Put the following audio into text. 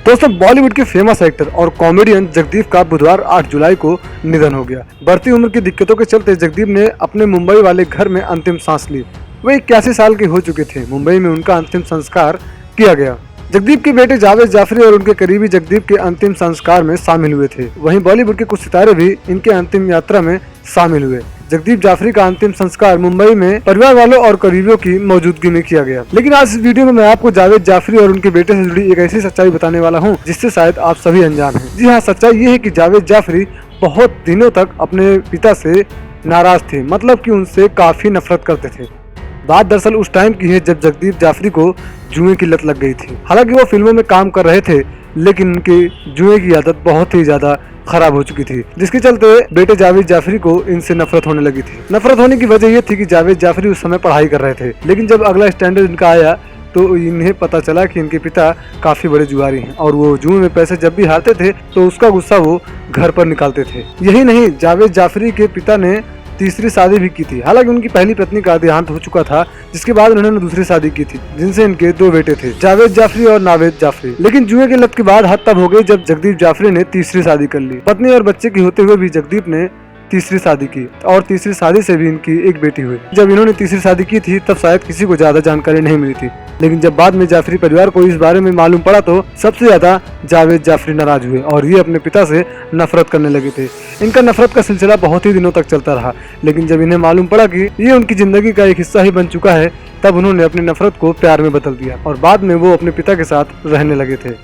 दोस्तों, बॉलीवुड के famous actor और कॉमेडियन जगदीप का बुधवार 8 जुलाई को निधन हो गया। बढ़ती उम्र की दिक्कतों के चलते जगदीप ने अपने मुंबई वाले घर में अंतिम सांस ली। वे 81 साल के हो चुके थे। मुंबई में उनका अंतिम संस्कार किया गया। जगदीप के बेटे जावेद जाफरी और उनके करीबी जगदीप के अंतिम संस्कार में शामिल हुए थे। वहीं बॉलीवुड के कुछ सितारे भी इनके अंतिम यात्रा में शामिल हुए। जगदीप जाफरी का अंतिम संस्कार मुंबई में परिवार वालों और करीबियों की मौजूदगी में किया गया। लेकिन आज इस वीडियो में मैं आपको जावेद जाफरी और उनके बेटे से जुड़ी एक ऐसी सच्चाई बताने वाला हूं जिससे शायद आप सभी अनजान हैं। जी हां, सच्चाई ये है कि जावेद जाफरी बहुत दिनों तक अपने पिता से नाराज थे, मतलब कि उनसे काफी नफरत करते थे। बात दरअसल उस टाइम की है जब जगदीप जाफरी को जुए की लत लग गई थी। हालांकि वो फिल्मों में काम कर रहे थे, लेकिन उनकी जुए की आदत बहुत ही ज्यादा खराब हो चुकी थी, जिसके चलते बेटे जावेद जाफरी को इनसे नफरत होने लगी थी। नफरत होने की वजह ये थी कि जावेद जाफरी उस समय पढ़ाई कर रहे थे, लेकिन जब अगला स्टैंडर्ड इनका आया तो इन्हें पता चला कि इनके पिता काफी बड़े जुआरी हैं और वो जुए में पैसे जब भी हारते थे तो उसका गुस्सा वो घर पर निकालते थे। यही नहीं, जावेद जाफरी के पिता ने तीसरी शादी भी की थी। हालांकि उनकी पहली पत्नी का देहांत हो चुका था, जिसके बाद उन्होंने दूसरी शादी की थी, जिनसे इनके 2 बेटे थे, जावेद जाफरी और नावेद जाफरी। लेकिन जुए की लत के बाद हद तब हो गई जब जगदीप जाफरी ने तीसरी शादी कर ली। पत्नी और बच्चे की होते हुए भी जगदीप ने तीसरी शादी की और तीसरी शादी से भी इनकी एक बेटी हुई। जब इन्होंने तीसरी शादी की थी तब शायद किसी को ज्यादा जानकारी नहीं मिली थी, लेकिन जब बाद में जाफरी परिवार को इस बारे में मालूम पड़ा तो सबसे ज्यादा जावेद जाफरी नाराज हुए और ये अपने पिता से नफरत करने लगे थे। इनका नफरत का सिलसिला बहुत ही दिनों तक चलता रहा, लेकिन जब इन्हें मालूम पड़ा कि ये उनकी जिंदगी का एक हिस्सा ही बन चुका है, तब उन्होंने अपनी नफरत को प्यार में बदल दिया और बाद में वो अपने पिता के साथ रहने लगे थे।